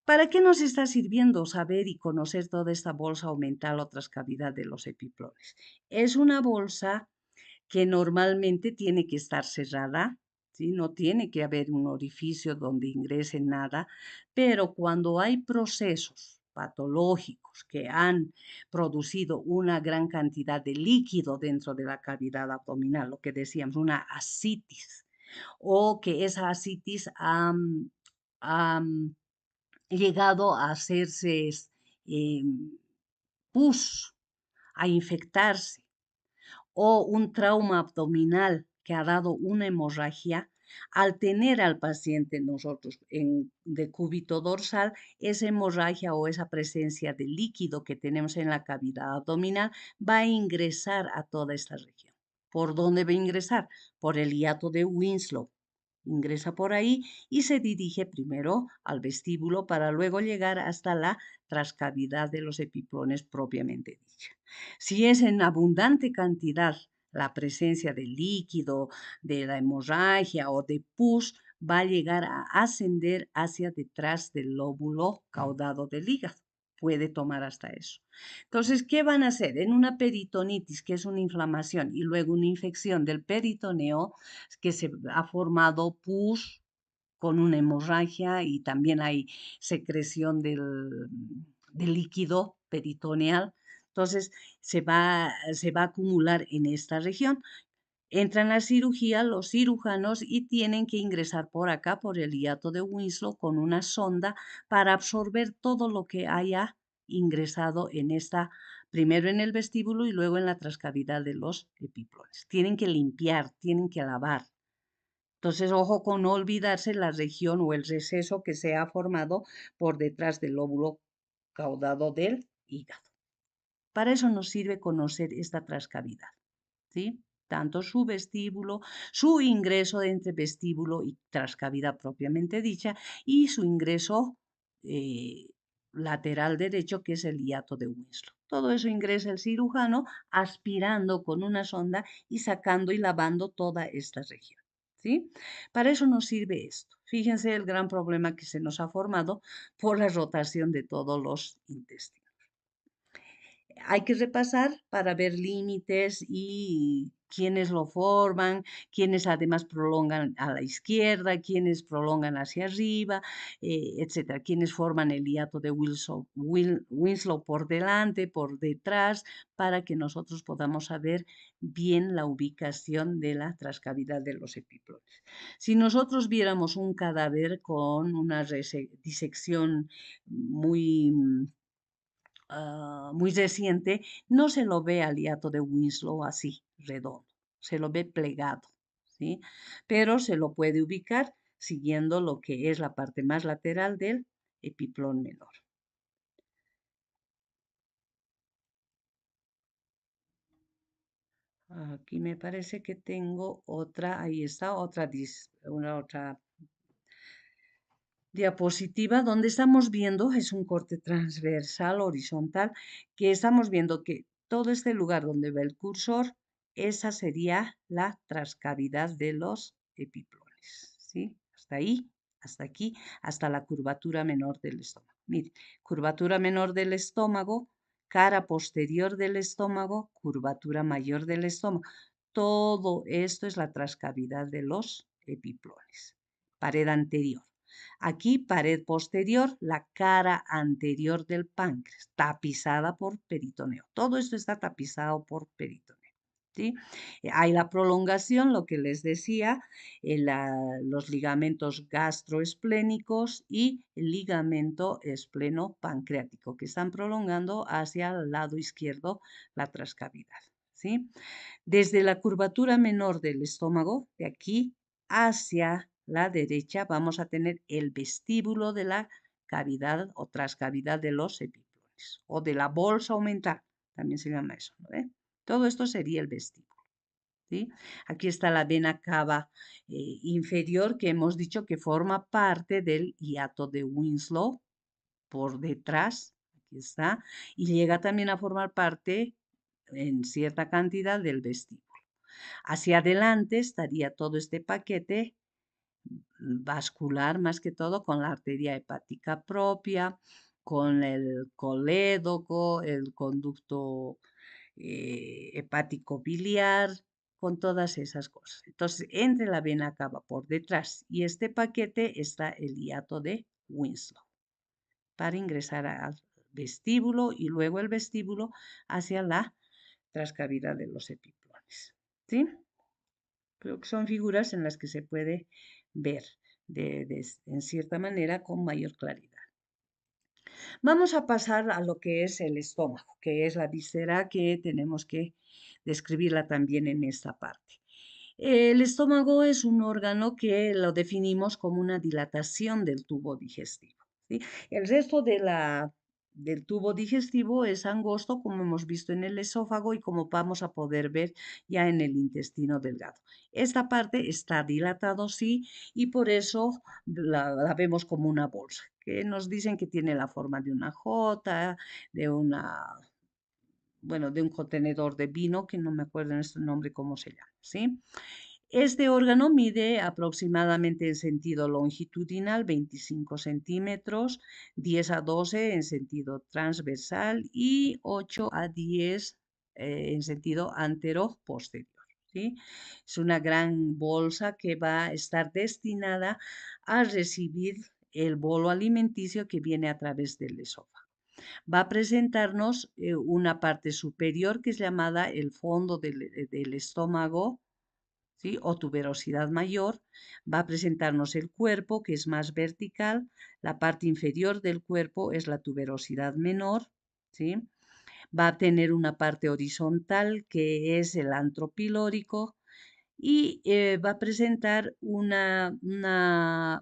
¿Para qué nos está sirviendo saber y conocer toda esta bolsa aumental o trascavidad de los epiplones? Es una bolsa que normalmente tiene que estar cerrada, ¿sí? No tiene que haber un orificio donde ingrese nada, pero cuando hay procesos patológicos que han producido una gran cantidad de líquido dentro de la cavidad abdominal, lo que decíamos, una ascitis, o que esa ascitis ha llegado a hacerse pus, a infectarse, o un trauma abdominal que ha dado una hemorragia, al tener al paciente nosotros en decúbito dorsal, esa hemorragia o esa presencia de líquido que tenemos en la cavidad abdominal va a ingresar a toda esta región. ¿Por dónde va a ingresar? Por el hiato de Winslow. Ingresa por ahí y se dirige primero al vestíbulo para luego llegar hasta la trascavidad de los epiplones propiamente dicha. Si es en abundante cantidad la presencia de líquido, de la hemorragia o de pus, va a llegar a ascender hacia detrás del lóbulo caudado del hígado. Puede tomar hasta eso. Entonces, ¿qué van a hacer? En una peritonitis, que es una inflamación, y luego una infección del peritoneo, que se ha formado pus con una hemorragia y también hay secreción del líquido peritoneal. Entonces, se va a acumular en esta región. Entran a cirugía los cirujanos y tienen que ingresar por acá, por el hiato de Winslow, con una sonda para absorber todo lo que haya ingresado en esta, primero en el vestíbulo y luego en la trascavidad de los epiplones. Tienen que limpiar, tienen que lavar. Entonces, ojo con no olvidarse la región o el receso que se ha formado por detrás del lóbulo caudado del hígado. Para eso nos sirve conocer esta trascavidad, ¿sí? Tanto su vestíbulo, su ingreso entre vestíbulo y trascavidad propiamente dicha, y su ingreso lateral derecho, que es el hiato de Winslow. Todo eso ingresa el cirujano aspirando con una sonda y sacando y lavando toda esta región. ¿Sí? Para eso nos sirve esto. Fíjense el gran problema que se nos ha formado por la rotación de todos los intestinos. Hay que repasar para ver límites y quiénes lo forman, quiénes además prolongan a la izquierda, quiénes prolongan hacia arriba, etcétera, quiénes forman el hiato de Winslow por delante, por detrás, para que nosotros podamos saber bien la ubicación de la trascavidad de los epiplones. Si nosotros viéramos un cadáver con una disección muy muy reciente, no se lo ve al hiato de Winslow así, redondo, se lo ve plegado, ¿sí? Pero se lo puede ubicar siguiendo lo que es la parte más lateral del epiplón menor. Aquí me parece que tengo otra, ahí está, una otra diapositiva donde estamos viendo, es un corte transversal, horizontal, que estamos viendo que todo este lugar donde va el cursor, esa sería la trascavidad de los epiplones, ¿sí? Hasta ahí, hasta aquí, hasta la curvatura menor del estómago. Mire, curvatura menor del estómago, cara posterior del estómago, curvatura mayor del estómago. Todo esto es la trascavidad de los epiplones. Pared anterior. Aquí, pared posterior, la cara anterior del páncreas, tapizada por peritoneo. Todo esto está tapizado por peritoneo. ¿Sí? Hay la prolongación, lo que les decía, los ligamentos gastroesplénicos y el ligamento espleno-pancreático, que están prolongando hacia el lado izquierdo la trascavidad. ¿Sí? Desde la curvatura menor del estómago, de aquí hacia la derecha, vamos a tener el vestíbulo de la cavidad o trascavidad de los epiplones. epiplones o de la bolsa aumental, también se llama eso, ¿no ve? Todo esto sería el vestíbulo, ¿sí? Aquí está la vena cava inferior que hemos dicho que forma parte del hiato de Winslow por detrás, aquí está, y llega también a formar parte en cierta cantidad del vestíbulo. Hacia adelante estaría todo este paquete vascular, más que todo con la arteria hepática propia, con el colédoco, el conducto hepático biliar, con todas esas cosas. Entonces, entre la vena cava por detrás y este paquete está el hiato de Winslow para ingresar al vestíbulo y luego el vestíbulo hacia la trascavidad de los epiplones. ¿Sí? Creo que son figuras en las que se puede ver en cierta manera con mayor claridad. Vamos a pasar a lo que es el estómago, que es la víscera que tenemos que describirla también en esta parte. El estómago es un órgano que lo definimos como una dilatación del tubo digestivo, ¿sí? El resto del tubo digestivo es angosto, como hemos visto en el esófago y como vamos a poder ver ya en el intestino delgado. Esta parte está dilatado, sí, y por eso la vemos como una bolsa, que nos dicen que tiene la forma de una J, de bueno, de un contenedor de vino, que no me acuerdo en este nombre cómo se llama, ¿sí? Este órgano mide aproximadamente en sentido longitudinal 25 centímetros, 10 a 12 en sentido transversal y 8 a 10 en sentido antero-posterior, ¿sí? Es una gran bolsa que va a estar destinada a recibir el bolo alimenticio que viene a través del esófago. Va a presentarnos una parte superior que es llamada el fondo del estómago, ¿sí? O tuberosidad mayor. Va a presentarnos el cuerpo, que es más vertical. La parte inferior del cuerpo es la tuberosidad menor, ¿sí? Va a tener una parte horizontal, que es el antro pilórico, y va a presentar una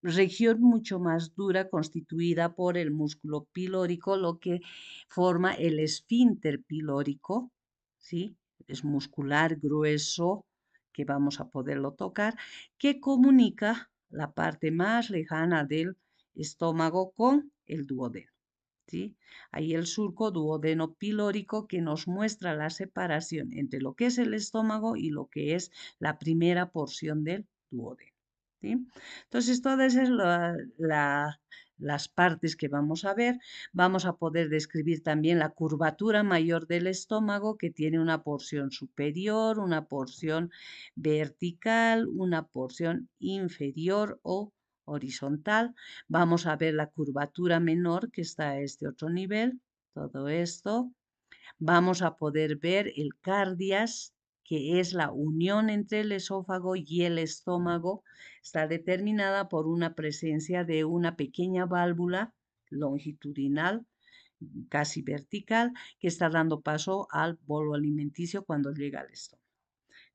región mucho más dura constituida por el músculo pilórico, lo que forma el esfínter pilórico, ¿sí? Es muscular, grueso, que vamos a poderlo tocar, que comunica la parte más lejana del estómago con el duodeno, ¿sí? Ahí el surco duodeno pilórico que nos muestra la separación entre lo que es el estómago y lo que es la primera porción del duodeno, ¿sí? Entonces, todas esas las partes que vamos a ver, vamos a poder describir también la curvatura mayor del estómago, que tiene una porción superior, una porción vertical, una porción inferior o horizontal. Vamos a ver la curvatura menor que está a este otro nivel, todo esto. Vamos a poder ver el cardias, que es la unión entre el esófago y el estómago. Está determinada por una presencia de una pequeña válvula longitudinal, casi vertical, que está dando paso al bolo alimenticio cuando llega al estómago.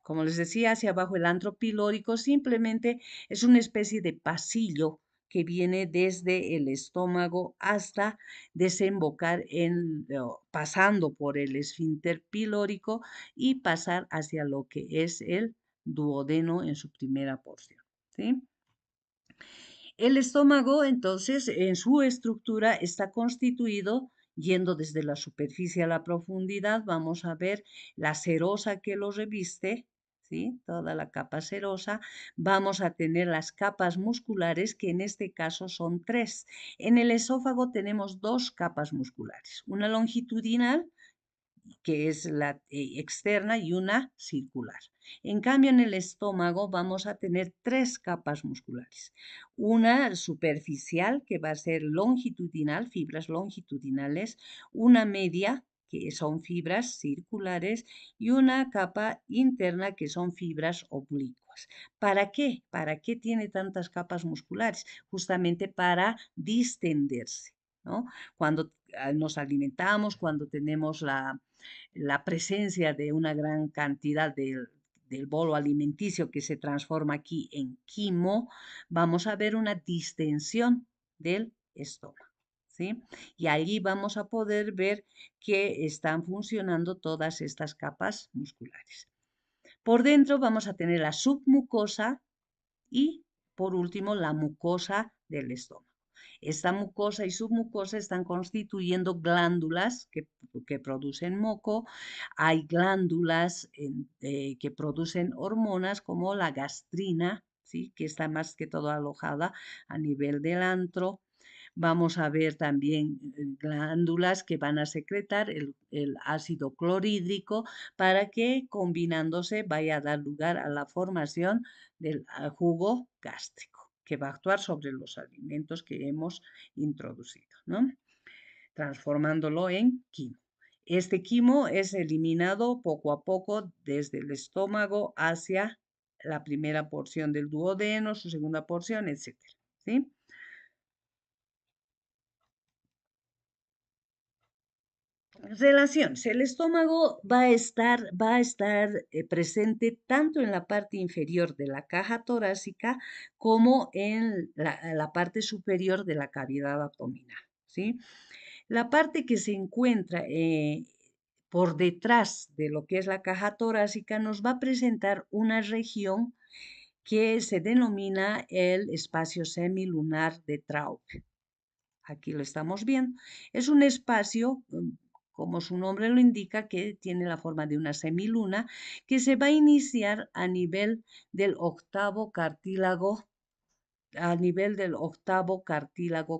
Como les decía, hacia abajo el antro pilórico simplemente es una especie de pasillo que viene desde el estómago hasta desembocar pasando por el esfínter pilórico y pasar hacia lo que es el duodeno en su primera porción, ¿sí? El estómago, entonces, en su estructura está constituido, yendo desde la superficie a la profundidad, vamos a ver la serosa que lo reviste, ¿sí? Toda la capa serosa. Vamos a tener las capas musculares, que en este caso son tres. En el esófago tenemos dos capas musculares, una longitudinal, que es la externa, y una circular. En cambio, en el estómago vamos a tener tres capas musculares. Una superficial, que va a ser longitudinal, fibras longitudinales, una media, que son fibras circulares, y una capa interna, que son fibras oblicuas. ¿Para qué? ¿Para qué tiene tantas capas musculares? Justamente para distenderse, ¿no? Cuando nos alimentamos, cuando tenemos la presencia de una gran cantidad del bolo alimenticio que se transforma aquí en quimo, vamos a ver una distensión del estómago, ¿sí? Y allí vamos a poder ver que están funcionando todas estas capas musculares. Por dentro vamos a tener la submucosa y, por último, la mucosa del estómago. Esta mucosa y submucosa están constituyendo glándulas que producen moco. Hay glándulas que producen hormonas como la gastrina, ¿sí? Que está más que todo alojada a nivel del antro. Vamos a ver también glándulas que van a secretar el ácido clorhídrico para que combinándose vaya a dar lugar a la formación del jugo gástrico, que va a actuar sobre los alimentos que hemos introducido, ¿no? Transformándolo en quimo. Este quimo es eliminado poco a poco desde el estómago hacia la primera porción del duodeno, su segunda porción, etcétera, ¿sí? Relaciones. El estómago va a estar presente tanto en la parte inferior de la caja torácica como en la parte superior de la cavidad abdominal, ¿sí? La parte que se encuentra por detrás de lo que es la caja torácica nos va a presentar una región que se denomina el espacio semilunar de Traub. Aquí lo estamos viendo. Es un espacio, como su nombre lo indica, que tiene la forma de una semiluna, que se va a iniciar a nivel del octavo cartílago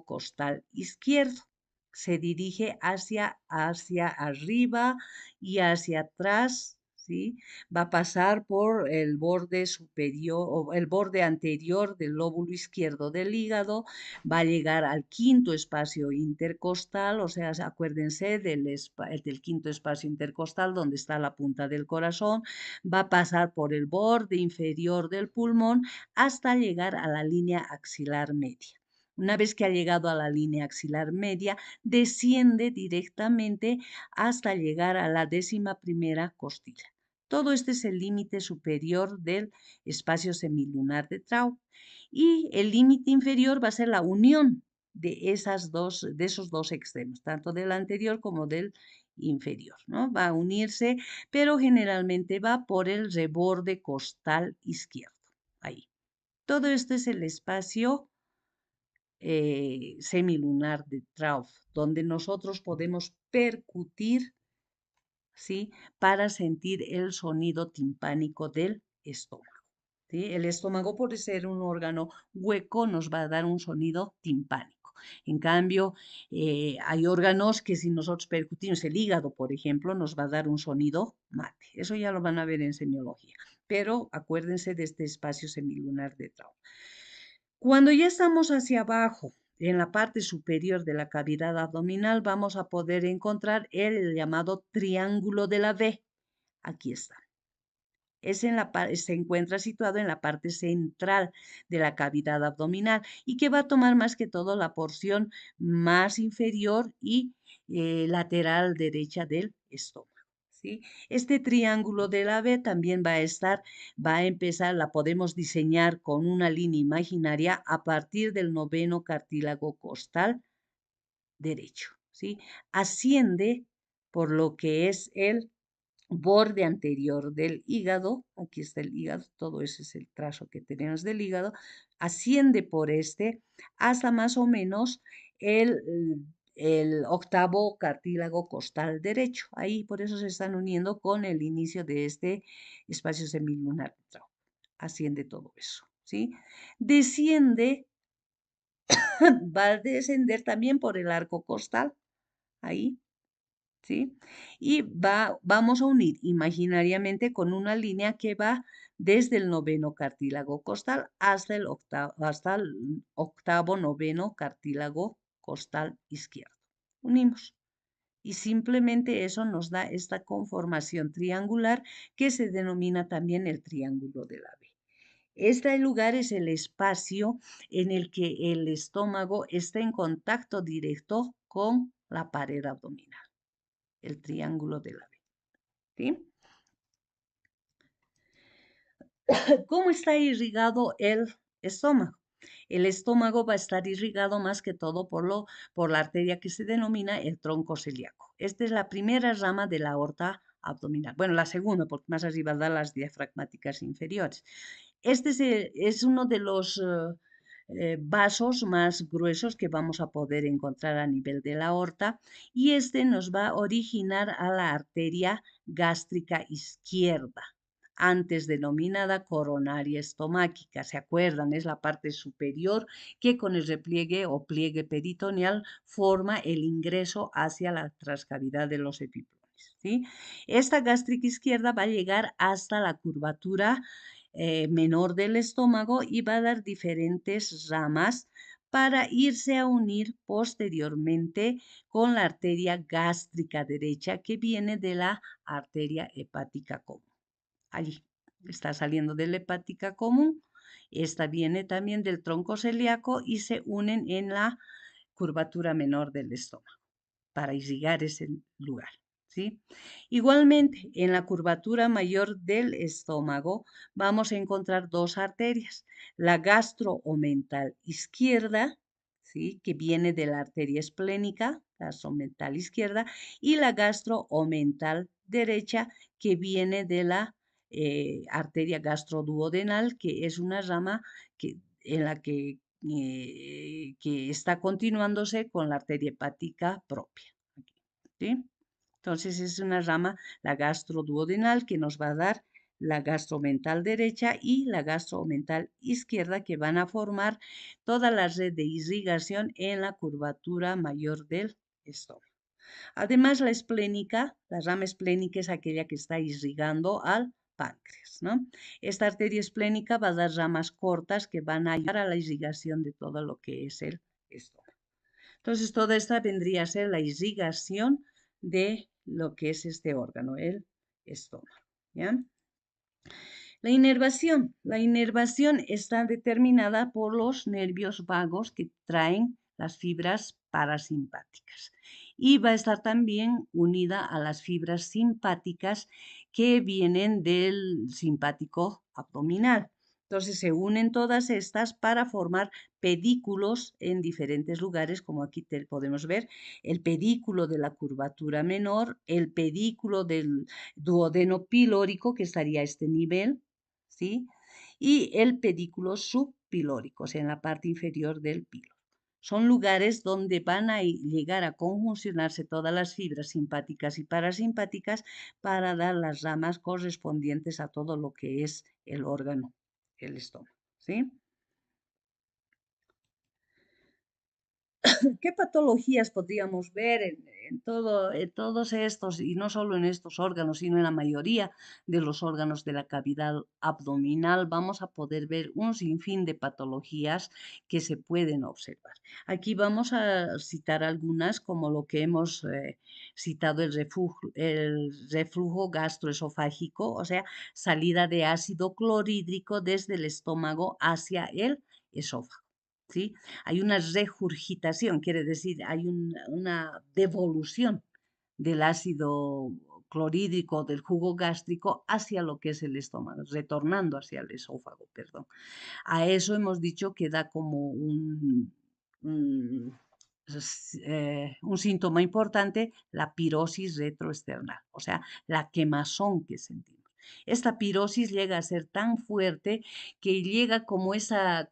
costal izquierdo. Se dirige hacia arriba y hacia atrás, ¿sí? Va a pasar por el borde superior o el borde anterior del lóbulo izquierdo del hígado, va a llegar al quinto espacio intercostal, o sea, acuérdense del quinto espacio intercostal donde está la punta del corazón, va a pasar por el borde inferior del pulmón hasta llegar a la línea axilar media. Una vez que ha llegado a la línea axilar media, desciende directamente hasta llegar a la 11ª costilla. Todo este es el límite superior del espacio semilunar de Traub. Y el límite inferior va a ser la unión de esos dos extremos, tanto del anterior como del inferior, ¿no? Va a unirse, pero generalmente va por el reborde costal izquierdo. Ahí. Todo esto es el espacio semilunar de Traub, donde nosotros podemos percutir, ¿sí? Para sentir el sonido timpánico del estómago. ¿Sí? El estómago, por ser un órgano hueco, nos va a dar un sonido timpánico. En cambio, hay órganos que si nosotros percutimos el hígado, por ejemplo, nos va a dar un sonido mate. Eso ya lo van a ver en semiología. Pero acuérdense de este espacio semilunar de Traub. Cuando ya estamos hacia abajo, en la parte superior de la cavidad abdominal, vamos a poder encontrar el llamado triángulo de la V. Aquí está. Se encuentra situado en la parte central de la cavidad abdominal y que va a tomar más que todo la porción más inferior y lateral derecha del estómago. ¿Sí? Este triángulo de la V también va a empezar, la podemos diseñar con una línea imaginaria a partir del 9º cartílago costal derecho. ¿Sí? Asciende por lo que es el borde anterior del hígado, aquí está el hígado, todo ese es el trazo que tenemos del hígado, asciende por este hasta más o menos el, el octavo cartílago costal derecho. Ahí por eso se están uniendo con el inicio de este espacio semilunar. Asciende todo eso, ¿sí? Desciende, va a descender también por el arco costal, ahí, ¿sí? Y vamos a unir imaginariamente con una línea que va desde el 9º cartílago costal hasta el octavo 9º cartílago costal izquierdo. Unimos. Y simplemente eso nos da esta conformación triangular que se denomina también el triángulo de la B. Este lugar es el espacio en el que el estómago está en contacto directo con la pared abdominal, el triángulo de la B. ¿Sí? ¿Cómo está irrigado el estómago? El estómago va a estar irrigado más que todo por la arteria que se denomina el tronco celíaco. Esta es la primera rama de la aorta abdominal. Bueno, la segunda, porque más arriba da las diafragmáticas inferiores. Este es uno de los vasos más gruesos que vamos a poder encontrar a nivel de la aorta y este nos va a originar a la arteria gástrica izquierda, antes denominada coronaria estomáquica. ¿Se acuerdan? Es la parte superior que con el repliegue o pliegue peritoneal forma el ingreso hacia la transcavidad de los epiplones, ¿sí? Esta gástrica izquierda va a llegar hasta la curvatura menor del estómago y va a dar diferentes ramas para irse a unir posteriormente con la arteria gástrica derecha que viene de la arteria hepática común. Allí está saliendo de la hepática común, esta viene también del tronco celíaco y se unen en la curvatura menor del estómago para irrigar ese lugar, ¿sí? Igualmente, en la curvatura mayor del estómago vamos a encontrar dos arterias, la gastroomental izquierda, ¿sí? Que viene de la arteria esplénica, gastroomental izquierda, y la gastroomental derecha, que viene de la arteria gastroduodenal, que es una rama en la que está continuándose con la arteria hepática propia. ¿Sí? Entonces es una rama, la gastroduodenal, que nos va a dar la gastromental derecha y la gastromental izquierda, que van a formar toda la red de irrigación en la curvatura mayor del estómago. Además, la rama esplénica es aquella que está irrigando al páncreas, ¿no? Esta arteria esplénica va a dar ramas cortas que van a ayudar a la irrigación de todo lo que es el estómago. Entonces, toda esta vendría a ser la irrigación de lo que es este órgano, el estómago, ¿ya? La inervación está determinada por los nervios vagos que traen las fibras parasimpáticas y va a estar también unida a las fibras simpáticas que vienen del simpático abdominal. Entonces se unen todas estas para formar pedículos en diferentes lugares, como aquí podemos ver, el pedículo de la curvatura menor, el pedículo del duodeno pilórico, que estaría a este nivel, ¿sí? Y el pedículo subpilórico, o sea, en la parte inferior del píloro. Son lugares donde van a llegar a conjuncionarse todas las fibras simpáticas y parasimpáticas para dar las ramas correspondientes a todo lo que es el órgano, el estómago, ¿sí? ¿Qué patologías podríamos ver en todos estos, y no solo en estos órganos, sino en la mayoría de los órganos de la cavidad abdominal? Vamos a poder ver un sinfín de patologías que se pueden observar. Aquí vamos a citar algunas, como lo que hemos citado, el reflujo gastroesofágico, o sea, salida de ácido clorhídrico desde el estómago hacia el esófago, ¿sí? Hay una regurgitación, quiere decir, hay una devolución del ácido clorhídrico del jugo gástrico hacia lo que es el estómago, retornando hacia el esófago, perdón. A eso hemos dicho que da como un síntoma importante, la pirosis retroesternal, o sea, la quemazón que sentimos. Esta pirosis llega a ser tan fuerte que llega como esa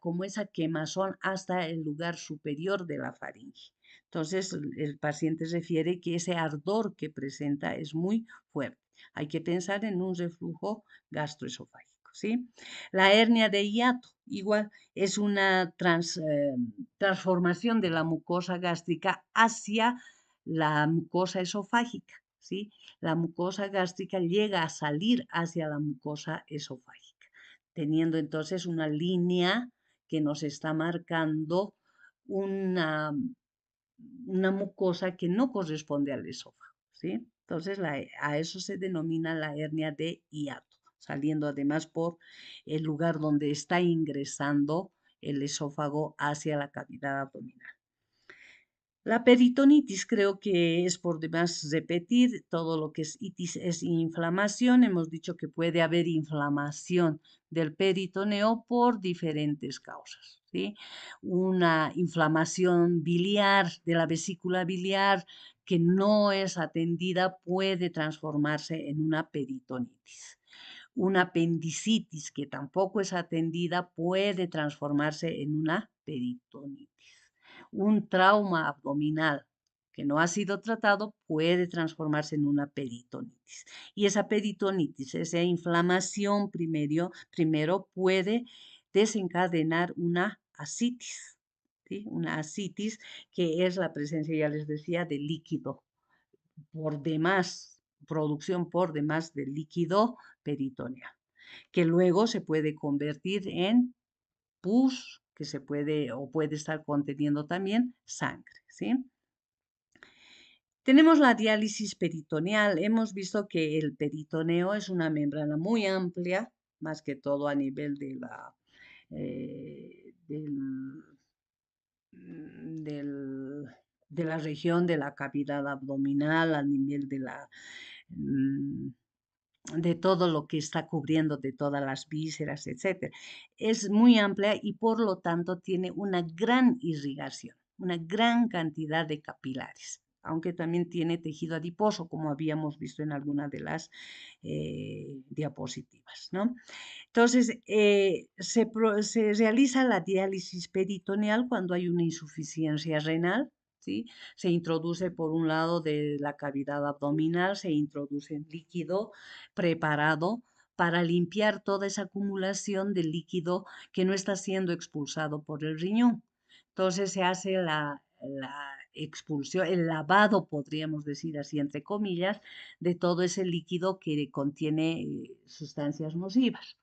quemazón hasta el lugar superior de la faringe. Entonces, el paciente refiere que ese ardor que presenta es muy fuerte. Hay que pensar en un reflujo gastroesofágico, ¿sí? La hernia de hiato, igual, es una transformación de la mucosa gástrica hacia la mucosa esofágica, ¿sí? La mucosa gástrica llega a salir hacia la mucosa esofágica, teniendo entonces una línea que nos está marcando una, una mucosa que no corresponde al esófago, ¿sí? Entonces a eso se denomina la hernia de hiato, saliendo además por el lugar donde está ingresando el esófago hacia la cavidad abdominal. La peritonitis creo que es por demás repetir, todo lo que es itis es inflamación. Hemos dicho que puede haber inflamación del peritoneo por diferentes causas, ¿sí? Una inflamación biliar de la vesícula biliar que no es atendida puede transformarse en una peritonitis. Una apendicitis que tampoco es atendida puede transformarse en una peritonitis. Un trauma abdominal que no ha sido tratado puede transformarse en una peritonitis. Y esa peritonitis, esa inflamación primero puede desencadenar una asitis, ¿sí? Una asitis que es la presencia, ya les decía, de líquido por demás, producción por demás de líquido peritoneal, que luego se puede convertir en pus, que se puede o puede estar conteniendo también sangre, ¿sí? Tenemos la diálisis peritoneal. Hemos visto que el peritoneo es una membrana muy amplia, más que todo a nivel de del- de la región de la cavidad abdominal, a nivel mm, de todo lo que está cubriendo, de todas las vísceras, etcétera. Es muy amplia y por lo tanto tiene una gran irrigación, una gran cantidad de capilares, aunque también tiene tejido adiposo, como habíamos visto en alguna de las diapositivas, ¿no? Entonces, se realiza la diálisis peritoneal cuando hay una insuficiencia renal, ¿sí? Se introduce por un lado de la cavidad abdominal, se introduce líquido preparado para limpiar toda esa acumulación de líquido que no está siendo expulsado por el riñón. Entonces se hace la expulsión, el lavado, podríamos decir así, entre comillas, de todo ese líquido que contiene sustancias nocivas.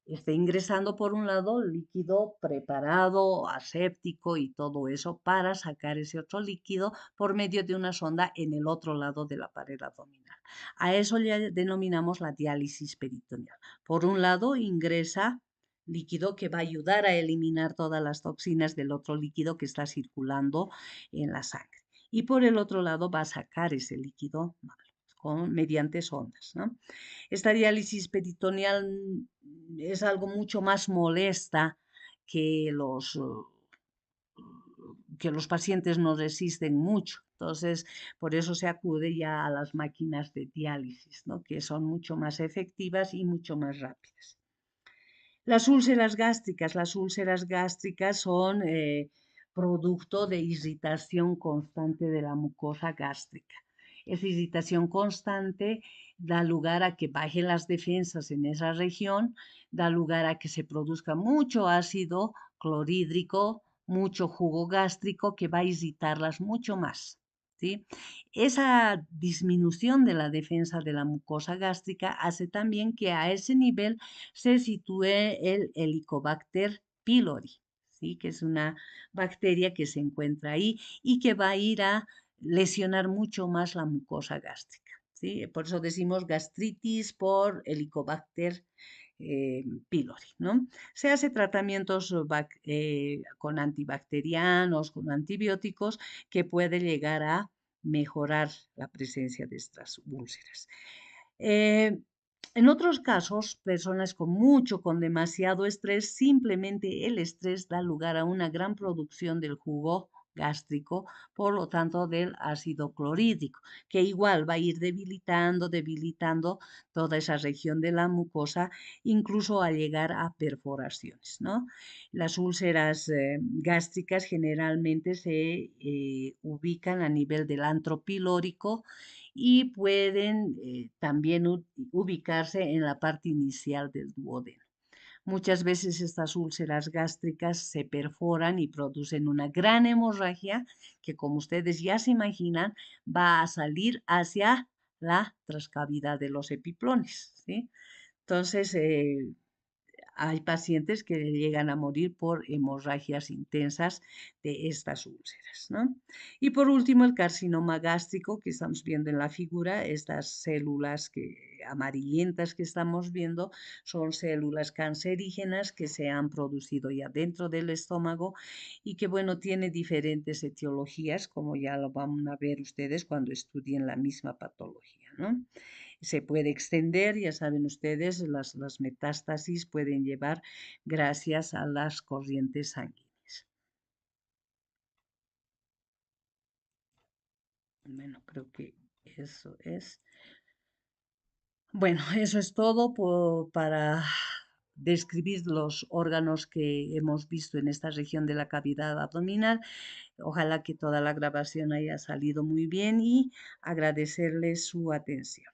Está ingresando por un lado líquido preparado, aséptico y todo eso para sacar ese otro líquido por medio de una sonda en el otro lado de la pared abdominal. A eso le denominamos la diálisis peritoneal. Por un lado ingresa líquido que va a ayudar a eliminar todas las toxinas del otro líquido que está circulando en la sangre. Y por el otro lado va a sacar ese líquido mediante sondas, ¿no? Esta diálisis peritoneal es algo mucho más molesta que que los pacientes no resisten mucho. Entonces, por eso se acude ya a las máquinas de diálisis, ¿no? Que son mucho más efectivas y mucho más rápidas. Las úlceras gástricas son producto de irritación constante de la mucosa gástrica. Esa irritación constante da lugar a que bajen las defensas en esa región, da lugar a que se produzca mucho ácido clorhídrico, mucho jugo gástrico que va a irritarlas mucho más, ¿sí? Esa disminución de la defensa de la mucosa gástrica hace también que a ese nivel se sitúe el Helicobacter pylori, ¿sí? Que es una bacteria que se encuentra ahí y que va a ir a lesionar mucho más la mucosa gástrica, ¿sí? Por eso decimos gastritis por Helicobacter pylori, ¿no? Se hace tratamientos con antibacterianos, con antibióticos, que puede llegar a mejorar la presencia de estas úlceras. Eh, en otros casos, personas con demasiado estrés, simplemente el estrés da lugar a una gran producción del jugo gástrico, por lo tanto del ácido clorhídrico, que igual va a ir debilitando toda esa región de la mucosa, incluso a llegar a perforaciones, ¿no? Las úlceras gástricas generalmente se ubican a nivel del antro pilórico y pueden también ubicarse en la parte inicial del duodeno. Muchas veces estas úlceras gástricas se perforan y producen una gran hemorragia que, como ustedes ya se imaginan, va a salir hacia la trascavidad de los epiplones, ¿sí? Entonces, hay pacientes que llegan a morir por hemorragias intensas de estas úlceras, ¿no? Y por último, el carcinoma gástrico que estamos viendo en la figura, estas células amarillentas que estamos viendo son células cancerígenas que se han producido ya dentro del estómago y que, bueno, tiene diferentes etiologías, como ya lo van a ver ustedes cuando estudien la misma patología, ¿no? Se puede extender, ya saben ustedes, las metástasis pueden llevar gracias a las corrientes sanguíneas. Bueno, creo que eso es. Bueno, eso es todo para describir los órganos que hemos visto en esta región de la cavidad abdominal. Ojalá que toda la grabación haya salido muy bien y agradecerles su atención.